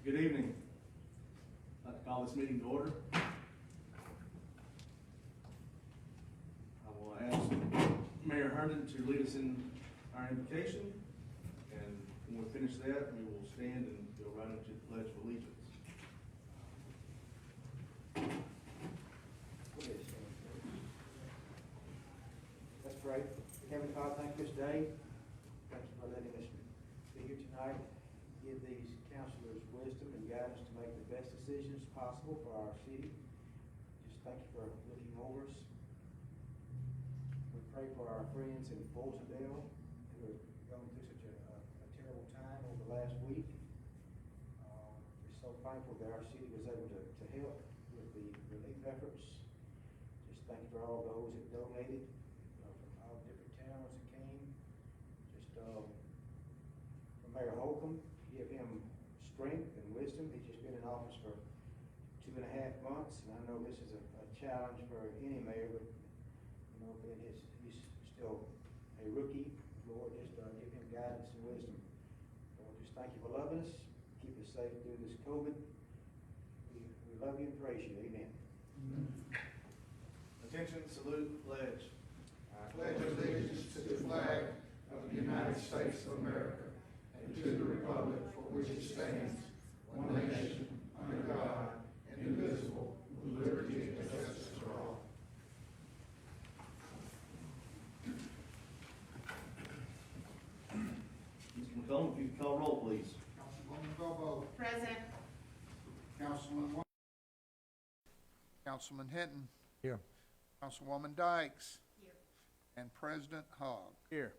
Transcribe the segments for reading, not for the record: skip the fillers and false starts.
Good evening. I'd like to call this meeting to order. I will ask Mayor Herndon to lead us in our invocation, and when we finish that, we will stand and go right into the Pledge of Allegiance. Let's pray. Heavenly Father, thank you this day. Thank you for letting us be here tonight. Give these counselors wisdom and guidance to make the best decisions possible for our city. Just thank you for looking over us. We pray for our friends in Bolsonaro who are going through such a terrible time over the last week. We're so thankful that our city was able to help with the relief efforts. Just thank you for all those that donated, from all different towns that came. Just for Mayor Holcomb, give him strength and wisdom. He's just been in office for 2.5 months, and I know this is a challenge for any mayor, but he's still a rookie. Lord, just give him guidance and wisdom. Lord, just thank you for loving us. Keep us safe through this COVID. We love you and praise you. Amen. Amen. Attention, salute, pledge. I pledge allegiance to the flag of the United States of America and to the republic for which it stands, one nation, under God, indivisible, with liberty and justice for all. Mr. McCollum, if you could call roll, please. Councilwoman Bobo. Present. Councilman Hinton. Here. Councilwoman Dykes. Here. And President Hogg. Here.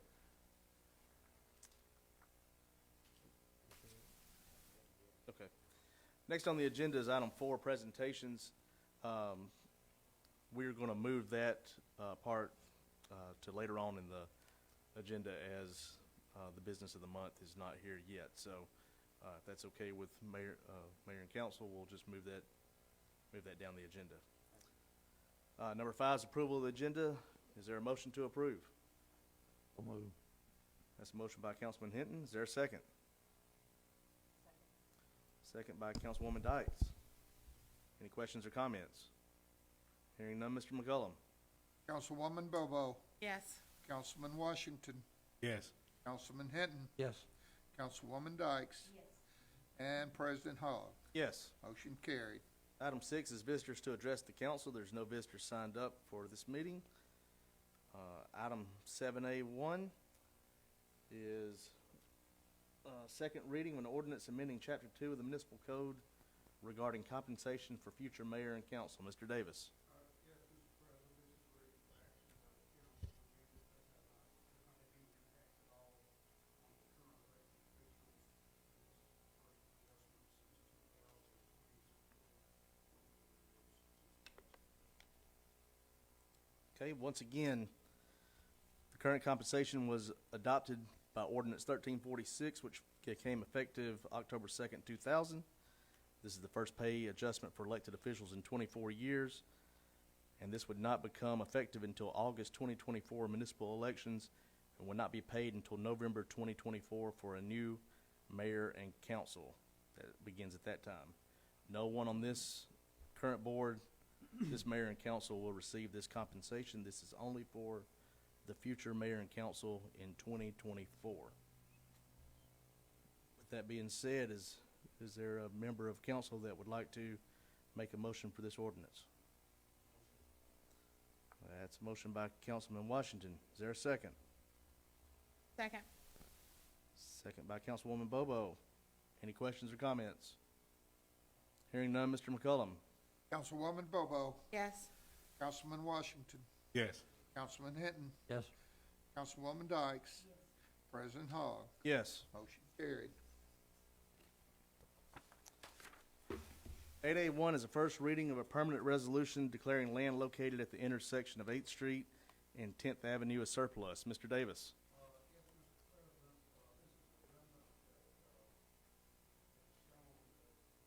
Okay. Next on the agenda is item 4, presentations. We're going to move that part to later on in the agenda as the business of the month is not here yet. So if that's okay with Mayor and Council, we'll just move that down the agenda. Number 5 is approval of the agenda. Is there a motion to approve? I'll move. That's a motion by Councilman Hinton. Is there a second? Second by Councilwoman Dykes. Any questions or comments? Hearing none, Mr. McCullum. Councilwoman Bobo. Yes. Councilman Washington. Yes. Councilman Hinton. Yes. Councilwoman Dykes. Yes. And President Hogg. Yes. Motion carried. Item 6 is visitors to address the council. There's no visitors signed up for this meeting. Item 7A1 is second reading of an ordinance amending Chapter 2 of the Municipal Code regarding compensation for future mayor and council. Mr. Davis. Yes, Mr. President, this is very action by the council. This does not have any impact at all on the current elected officials. This is the first adjustment since 2020. Okay, once again, the current compensation was adopted by Ordinance 1346, which became effective October 2nd, 2000. This is the first pay adjustment for elected officials in 24 years, and this would not become effective until August 2024 municipal elections and would not be paid until November 2024 for a new mayor and council that begins at that time. No one on this current board, this mayor and council, will receive this compensation. This is only for the future mayor and council in 2024. With that being said, is there a member of council that would like to make a motion for this ordinance? That's a motion by Councilman Washington. Is there a second? Second. Second by Councilwoman Bobo. Any questions or comments? Hearing none, Mr. McCullum. Councilwoman Bobo. Yes. Councilman Washington. Yes. Councilman Hinton. Yes. Councilwoman Dykes. Yes. President Hogg. Yes. Motion carried. 8A1 is a first reading of a permanent resolution declaring land located at the intersection of 8th Street and 10th Avenue as surplus. Mr. Davis. Yes, Mr. President, this is a amendment that shown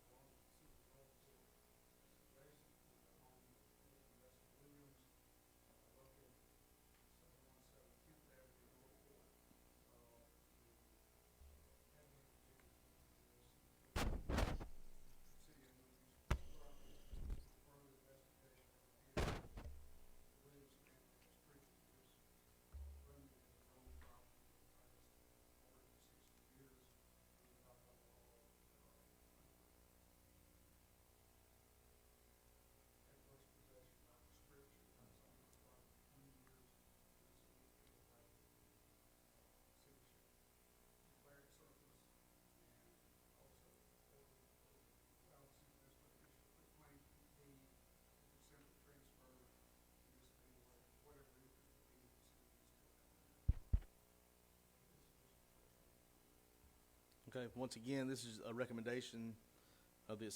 along the city road adjacent to the home of Mr. Williams, located 717 10th Avenue, Northport. Having introduced this Okay, once again, this is a recommendation of the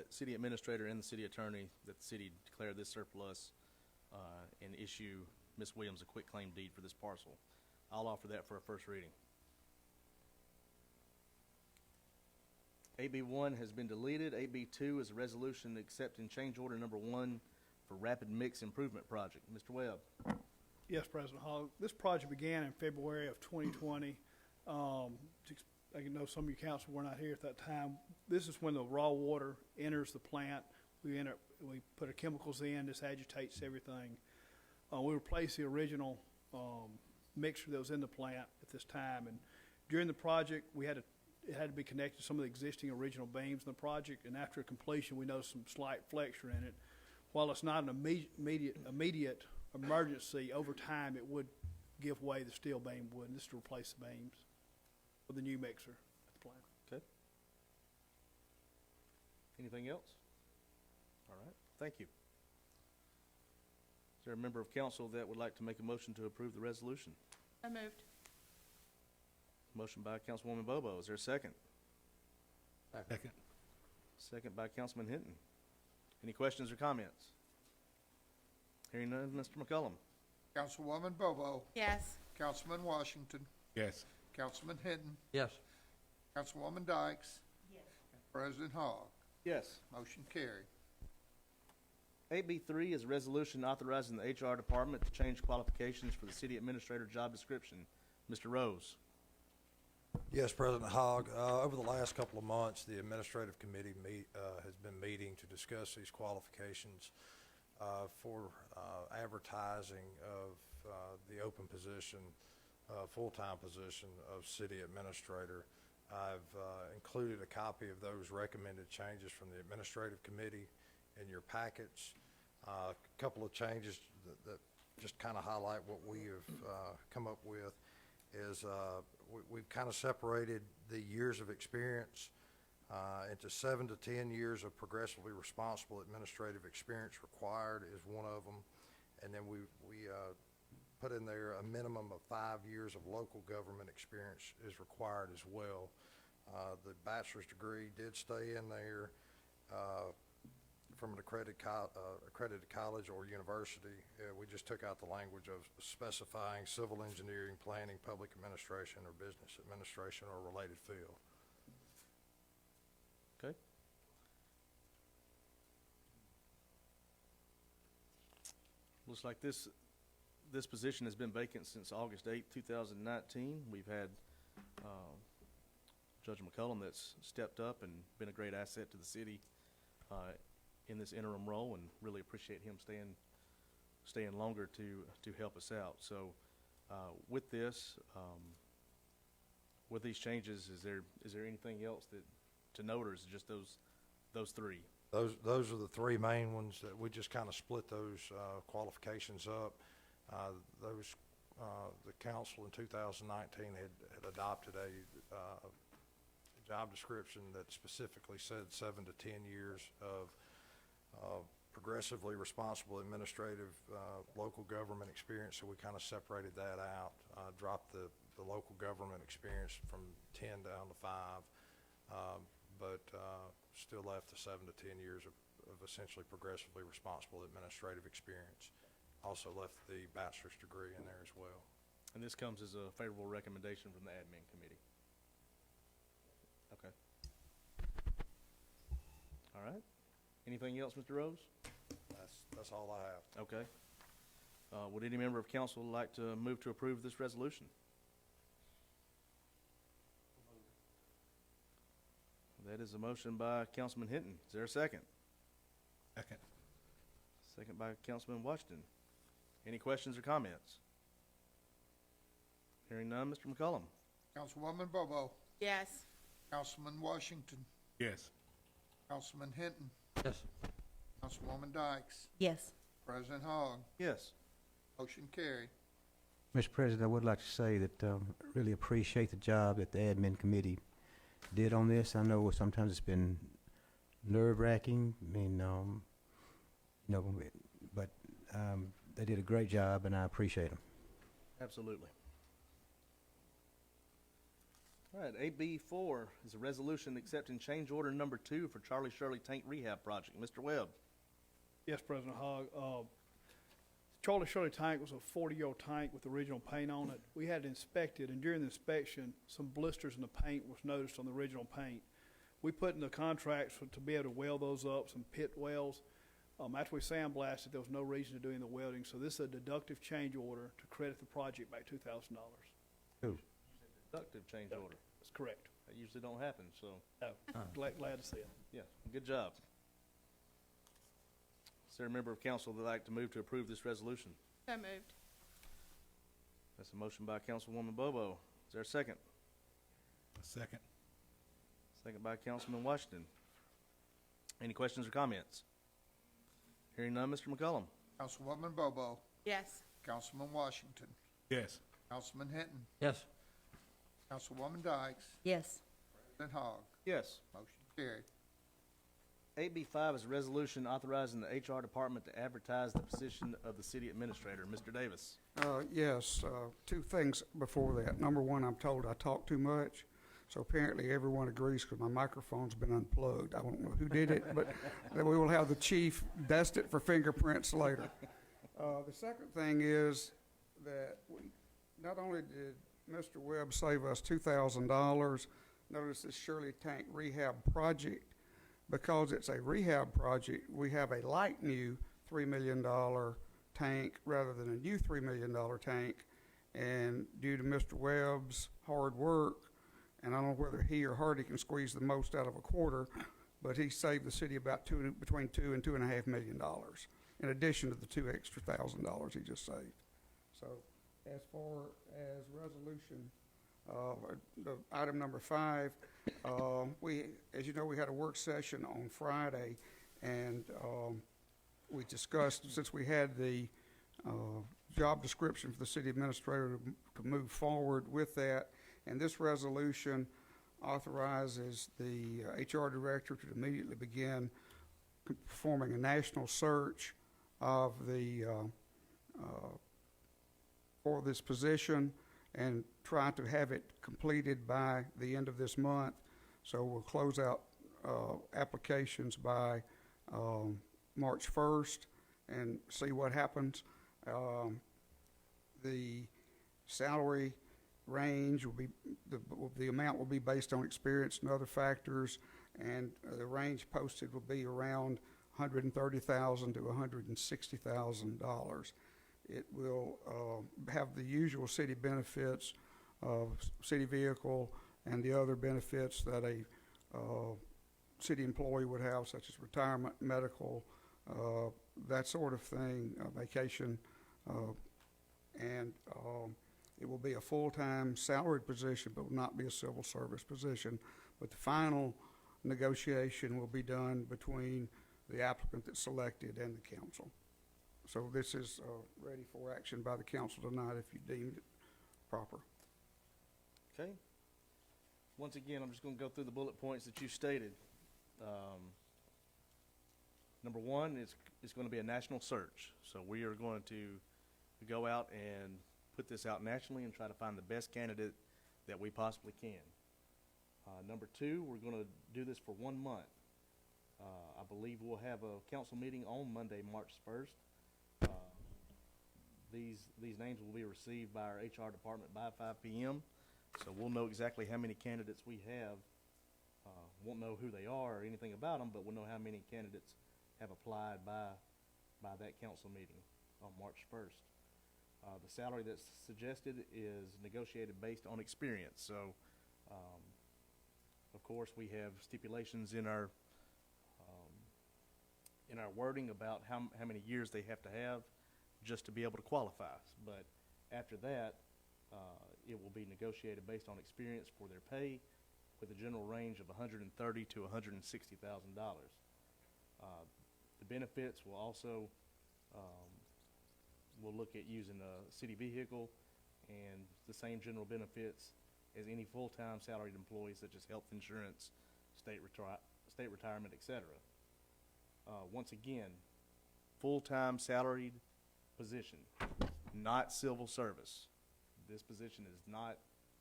city administrator and the city attorney that the city declare this surplus and issue Ms. Williams a quitclaim deed for this parcel. I'll offer that for a first reading. AB 1 has been deleted. AB 2 is a resolution accepting change order number 1 for Rapid Mix Improvement Project. Mr. Webb. Yes, President Hogg. This project began in February of 2020. I know some of you council were not here at that time. This is when the raw water enters the plant. We put our chemicals in. This agitates everything. We replaced the original mixture that was in the plant at this time. And during the project, it had to be connected to some of the existing original beams in the project. And after completion, we noticed some slight flexure in it. While it's not an immediate emergency, over time it would give way, the steel beam would, and this is to replace the beams with a new mixer at the plant. Okay. Anything else? All right, thank you. Is there a member of council that would like to make a motion to approve the resolution? So moved. Motion by Councilwoman Bobo. Is there a second? Second. Second by Councilman Hinton. Any questions or comments? Hearing none, Mr. McCullum. Councilwoman Bobo, Yes. Councilman Washington, Yes. Councilman Hinton, Yes. Councilwoman Dykes, Yes. President Hogg. Yes. Motion carried. AB 3 is a resolution authorizing the HR department to change qualifications for the city administrator job description. Mr. Rose. Yes, President Hogg. Over the last couple of months, the administrative committee has been meeting to discuss these qualifications for advertising of the open position, full-time position of city administrator. I've included a copy of those recommended changes from the administrative committee in your packets. A couple of changes that just kind of highlight what we have come up with is we've kind of separated the years of experience into 7 to 10 years of progressively responsible administrative experience required is one of them. And then we put in there a minimum of 5 years of local government experience is required as well. The bachelor's degree did stay in there from an accredited college or university. We just took out the language of specifying civil engineering, planning, public administration, or business administration or related field. Okay. Looks like this position has been vacant since August 8th, 2019. We've had Judge McCullum that's stepped up and been a great asset to the city in this interim role, and really appreciate him staying longer to help us out. So with this, with these changes, is there anything else to note, or is it just those three? Those are the three main ones that we just kind of split those qualifications up. The council in 2019 had adopted a job description that specifically said 7 to 10 years of progressively responsible administrative local government experience, so we kind of separated that out, dropped the local government experience from 10 down to 5, but still left the 7 to 10 years of essentially progressively responsible administrative experience. Also left the bachelor's degree in there as well. And this comes as a favorable recommendation from the admin committee. Okay. All right. Anything else, Mr. Rose? That's all I have. Okay. Would any member of council like to move to approve this resolution? That is a motion by Councilman Hinton. Is there a second? Second. Second by Councilman Washington. Any questions or comments? Hearing none, Mr. McCullum. Councilwoman Bobo, Yes. Councilman Washington, Yes. Councilman Hinton, Yes. Councilwoman Dykes, Yes. President Hogg. Yes. Motion carried. Mr. President, I would like to say that really appreciate the job that the admin committee did on this. I know sometimes it's been nerve-wracking, I mean, but they did a great job, and I appreciate them. Absolutely. All right, AB4 is a resolution accepting change order number 2 for Charlie Shirley Tank Rehab Project. Mr. Webb. Yes, President Hogg. Charlie Shirley tank was a 40-year-old tank with original paint on it. We had it inspected, and during the inspection, some blisters in the paint was noticed on the original paint. We put in the contracts to be able to weld those up, some pit welds. After we sandblasted, there was no reason to do any of the welding, so this is a deductive change order to credit the project back $2,000. Deductive change order. That's correct. That usually don't happen, so, No, glad to see it. yeah, good job. Is there a member of council that would like to move to approve this resolution? So moved. That's a motion by Councilwoman Bobo. Is there a second? A second. Second by Councilman Washington. Any questions or comments? Hearing none, Mr. McCollum. Councilwoman Bobo, Yes. Councilman Washington, Yes. Councilman Hinton, Yes. Councilwoman Dykes, Yes. President Hogg. Yes. Motion carried. AB5 is a resolution authorizing the HR department to advertise the position of the city administrator. Mr. Davis. Yes, two things before that. Number one, I'm told I talk too much, so apparently everyone agrees because my microphone's been unplugged. I don't know who did it, but we will have the chief dust it for fingerprints later. The second thing is that not only did Mr. Webb save us $2,000, notice this Shirley Tank Rehab Project, because it's a rehab project, we have a light new $3 million tank rather than a new $3 million tank. And due to Mr. Webb's hard work, and I don't know whether he or Hardy can squeeze the most out of a quarter, but he saved the city about between $2 and $2.5 million, in addition to the $2,000 he just saved. So as far as resolution, the item number 5, as you know, we had a work session on Friday, and we discussed, since we had the job description for the city administrator to move forward with that, and this resolution authorizes the HR director to immediately begin performing a national search of the for this position and try to have it completed by the end of this month. So we'll close out applications by March 1st and see what happens. The salary range will be, the amount will be based on experience and other factors, and the range posted will be around $130,000 to $160,000. It will have the usual city benefits of city vehicle and the other benefits that a city employee would have, such as retirement, medical, that sort of thing, vacation, and it will be a full-time salaried position, but will not be a civil service position. But the final negotiation will be done between the applicant that's selected and the council. So this is ready for action by the council tonight if you deemed it proper. Okay. Once again, I'm just going to go through the bullet points that you stated. Number 1 is going to be a national search. So we are going to go out and put this out nationally and try to find the best candidate that we possibly can. Number 2, we're going to do this for 1 month. I believe we'll have a council meeting on Monday, March 1st. These names will be received by our HR department by 5 p.m. So we'll know exactly how many candidates we have. Won't know who they are or anything about them, but we'll know how many candidates have applied by that council meeting on March 1st. The salary that's suggested is negotiated based on experience. So, of course, we have stipulations in our wording about how many years they have to have just to be able to qualify. But after that, it will be negotiated based on experience for their pay, with a general range of $130,000 to $160,000. The benefits will also we'll look at using a city vehicle and the same general benefits as any full-time salaried employees, such as health insurance, state retirement, etc. Once again, full-time salaried position, not civil service. This position is not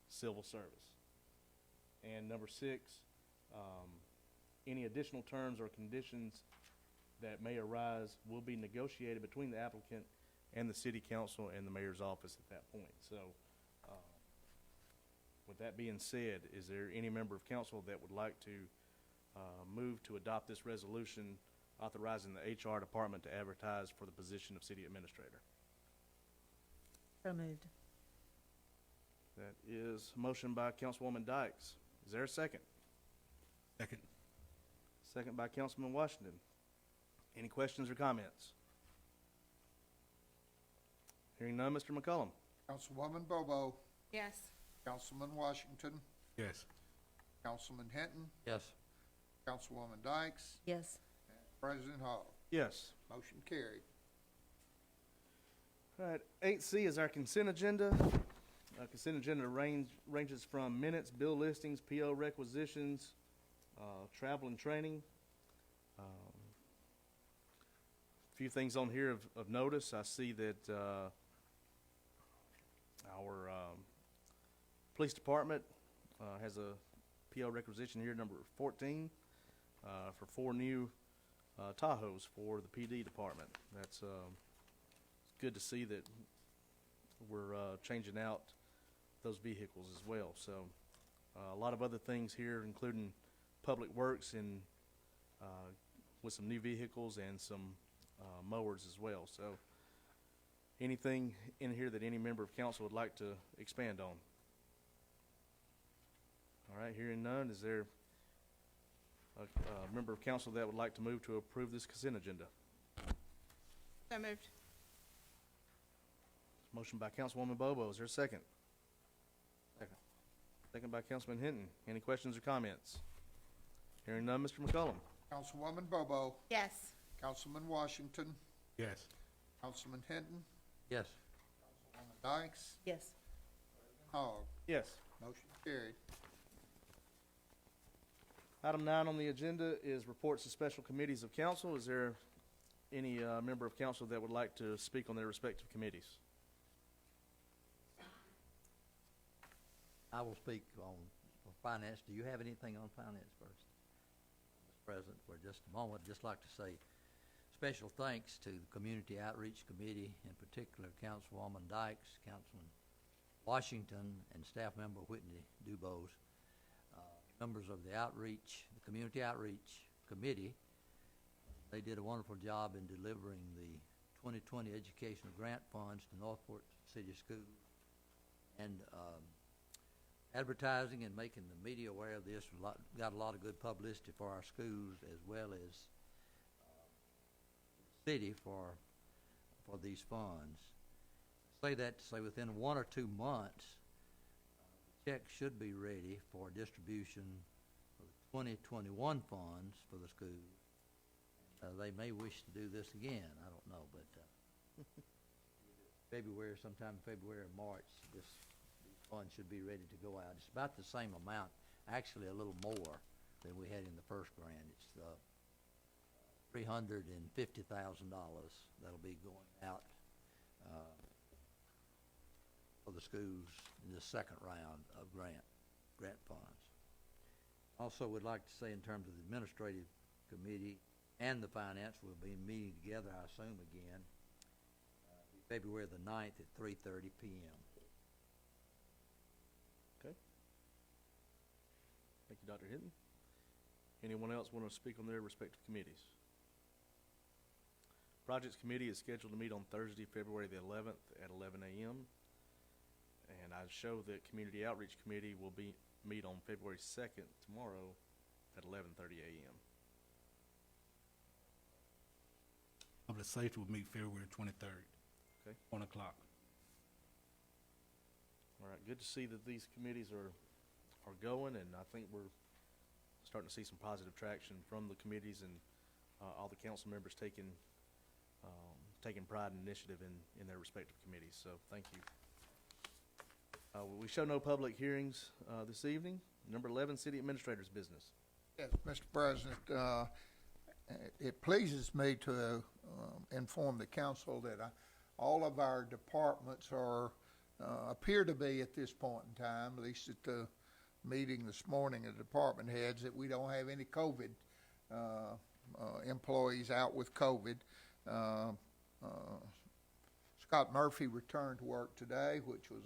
civil service. And number 6, any additional terms or conditions that may arise will be negotiated between the applicant and the city council and the mayor's office at that point. So, with that being said, is there any member of council that would like to move to adopt this resolution authorizing the HR department to advertise for the position of city administrator? So moved. That is a motion by Councilwoman Dykes. Is there a second? Second. Second by Councilman Washington. Any questions or comments? Hearing none, Mr. McCollum. Councilwoman Bobo, Yes. Councilman Washington, Yes. Councilman Hinton, Yes. Councilwoman Dykes, Yes. and President Hall. Yes. Motion carried. All right, 8C is our consent agenda. Consent agenda ranges from minutes, bill listings, PO requisitions, travel and training. A few things on here of notice. I see that our police department has a PO requisition here, number 14, for 4 new Tahoes for the PD department. That's it's good to see that we're changing out those vehicles as well. So a lot of other things here, including public works and with some new vehicles and some mowers as well. So anything in here that any member of council would like to expand on? All right, hearing none, is there a member of council that would like to move to approve this consent agenda? So moved. Motion by Councilwoman Bobo. Is there a second? Second. Second by Councilman Hinton. Any questions or comments? Hearing none, Mr. McCollum. Councilwoman Bobo, Yes. Councilman Washington, Yes. Councilman Hinton, Yes. Councilwoman Dykes, Yes. Hogg. Yes. Motion carried. Item 9 on the agenda is reports to special committees of council. Is there any member of council that would like to speak on their respective committees? I will speak on finance. Do you have anything on finance first? Mr. President, for just a moment, I'd just like to say special thanks to the Community Outreach Committee, in particular Councilwoman Dykes, Councilman Washington, and staff member Whitney Dubose. Members of the Community Outreach Committee, they did a wonderful job in delivering the 2020 educational grant funds to Northport City Schools. And advertising and making the media aware of this got a lot of good publicity for our schools as well as the city for these funds. I say that to say within 1 or 2 months, checks should be ready for distribution for the 2021 funds for the schools. They may wish to do this again. I don't know, but February, sometime in February or March, these funds should be ready to go out. It's about the same amount, actually a little more than we had in the first grant. It's $350,000 that'll be going out for the schools in the second round of grant funds. Also would like to say in terms of the administrative committee and the finance, we'll be meeting together, I assume, again, February the 9th at 3:30 p.m. Okay. Thank you, Dr. Hinton. Anyone else want to speak on their respective committees? Projects Committee is scheduled to meet on Thursday, February the 11th at 11 a.m. And I show that Community Outreach Committee will meet on February 2nd, tomorrow, at 11:30 a.m. Public Safety will meet February 23rd. Okay. 1 o'clock. All right, good to see that these committees are going, and I think we're starting to see some positive traction from the committees and all the council members taking pride and initiative in their respective committees. So thank you. We show no public hearings this evening. Number 11, City Administrator's business. Yes, Mr. President, it pleases me to inform the council that all of our departments appear to be at this point in time, at least at the meeting this morning of department heads that we don't have any COVID employees out with COVID. Scott Murphy returned to work today, which was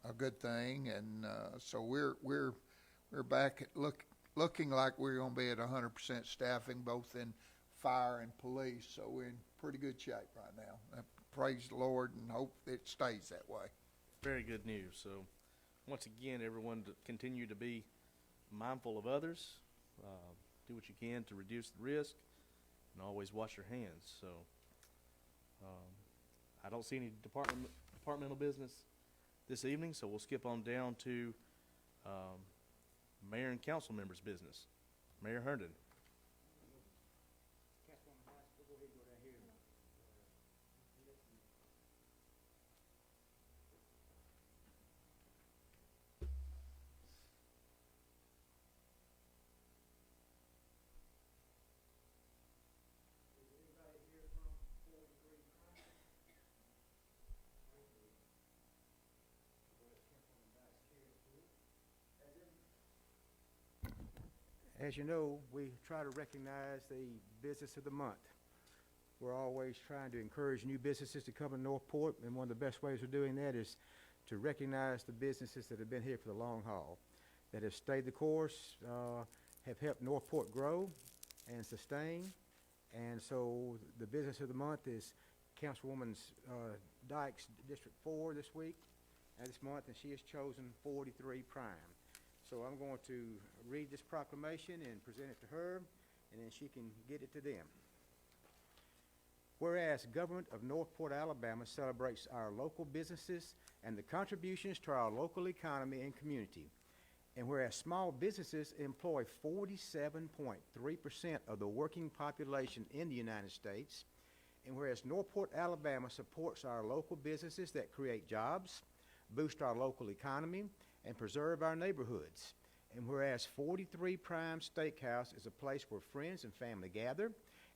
a good thing, and so we're back at looking like we're going to be at 100% staffing, both in fire and police. So we're in pretty good shape right now. Praise the Lord and hope it stays that way. Very good news. So, once again, everyone to continue to be mindful of others, do what you can to reduce the risk, and always wash your hands. So, I don't see any departmental business this evening, so we'll skip on down to mayor and council members' business. Mayor Herndon. As you know, we try to recognize the business of the month. We're always trying to encourage new businesses to come to Northport, and one of the best ways of doing that is to recognize the businesses that have been here for the long haul, that have stayed the course, have helped Northport grow and sustain. And so the business of the month is Councilwoman Dykes, District 4 this month, and she has chosen 43 Prime. So I'm going to read this proclamation and present it to her, and then she can get it to them. Whereas government of Northport, Alabama celebrates our local businesses and the contributions to our local economy and community, and whereas small businesses employ 47.3% of the working population in the United States, and whereas Northport, Alabama supports our local businesses that create jobs, boost our local economy, and preserve our neighborhoods. And whereas 43 Prime Steakhouse is a place where friends and family gather,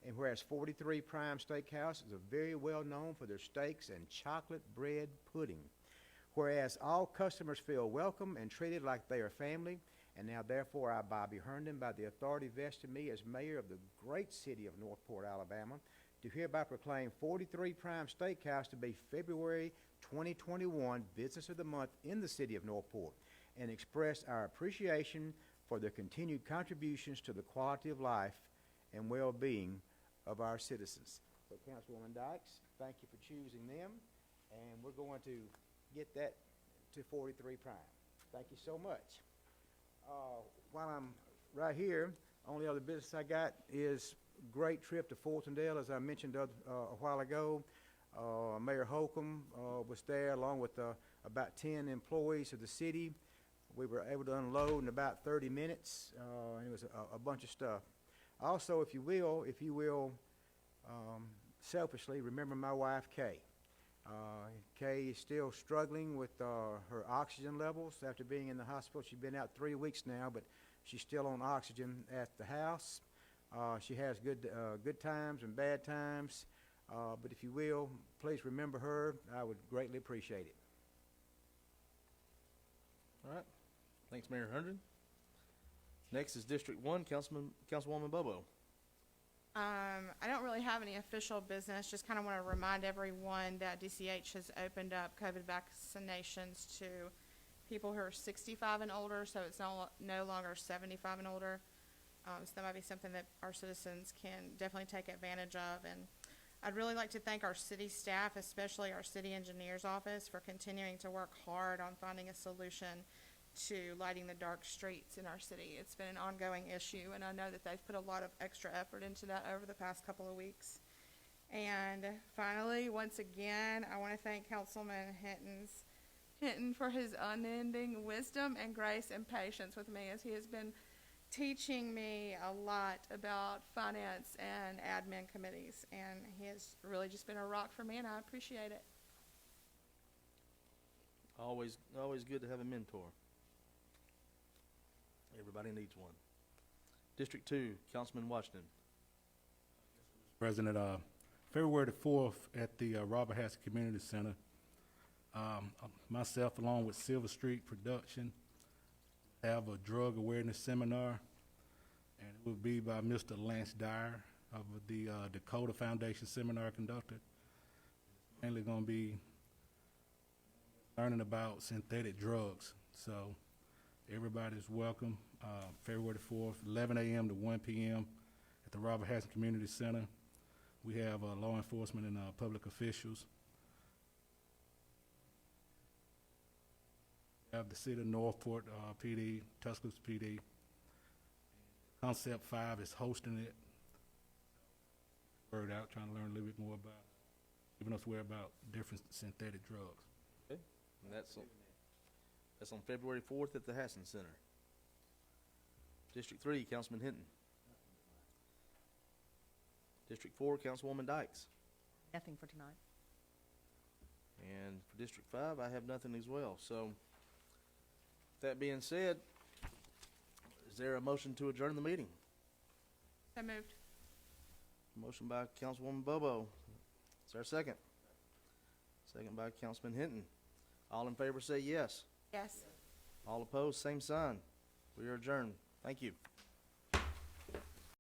and whereas 43 Prime Steakhouse is very well known for their steaks and chocolate bread pudding. Whereas all customers feel welcome and treated like they are family, and now therefore I, Bobby Herndon, by the authority vested in me as mayor of the great city of Northport, Alabama, do hereby proclaim 43 Prime Steakhouse to be February 2021 Business of the Month in the city of Northport, and express our appreciation for their continued contributions to the quality of life and well-being of our citizens. So, Councilwoman Dykes, thank you for choosing them, and we're going to get that to 43 Prime. Thank you so much. While I'm right here, only other business I got is great trip to Fultondale, as I mentioned a while ago. Mayor Holcomb was there along with about 10 employees of the city. We were able to unload in about 30 minutes, and it was a bunch of stuff. Also, if you will, selfishly remember my wife, Kay. Kay is still struggling with her oxygen levels after being in the hospital. She's been out 3 weeks now, but she's still on oxygen at the house. She has good times and bad times, but if you will, please remember her. I would greatly appreciate it. All right. Thanks, Mayor Herndon. Next is District 1, Councilwoman Bobo. I don't really have any official business, just kind of want to remind everyone that DCH has opened up COVID vaccinations to people who are 65 and older, so it's no longer 75 and older. So that might be something that our citizens can definitely take advantage of. And I'd really like to thank our city staff, especially our city engineer's office, for continuing to work hard on finding a solution to lighting the dark streets in our city. It's been an ongoing issue, and I know that they've put a lot of extra effort into that over the past couple of weeks. And finally, once again, I want to thank Councilman Hinton for his unending wisdom and grace and patience with me, as he has been teaching me a lot about finance and admin committees, and he has really just been a rock for me, and I appreciate it. Always good to have a mentor. Everybody needs one. District 2, Councilman Washington. President, February the 4th at the Robert Hassett Community Center, myself along with Silver Street Production, have a drug awareness seminar, and it will be by Mr. Lance Dyer of the Dakota Foundation seminar conductor. Mainly going to be learning about synthetic drugs. So everybody's welcome. February 4th, 11 a.m. to 1 p.m. at the Robert Hassan Community Center. We have law enforcement and public officials. We have the city of Northport PD, Tuscaloosa PD. Concept 5 is hosting it. Word out, trying to learn a little bit more about, giving us aware about different synthetic drugs. Okay. And that's on February 4th at the Hassan Center. District 3, Councilman Hinton. District 4, Councilwoman Dykes. Nothing for tonight. And for District 5, I have nothing as well. So, that being said, is there a motion to adjourn the meeting? So moved. Motion by Councilwoman Bobo. Is there a second? Second by Councilman Hinton. All in favor say yes. Yes. All opposed, same sign. We are adjourned. Thank you.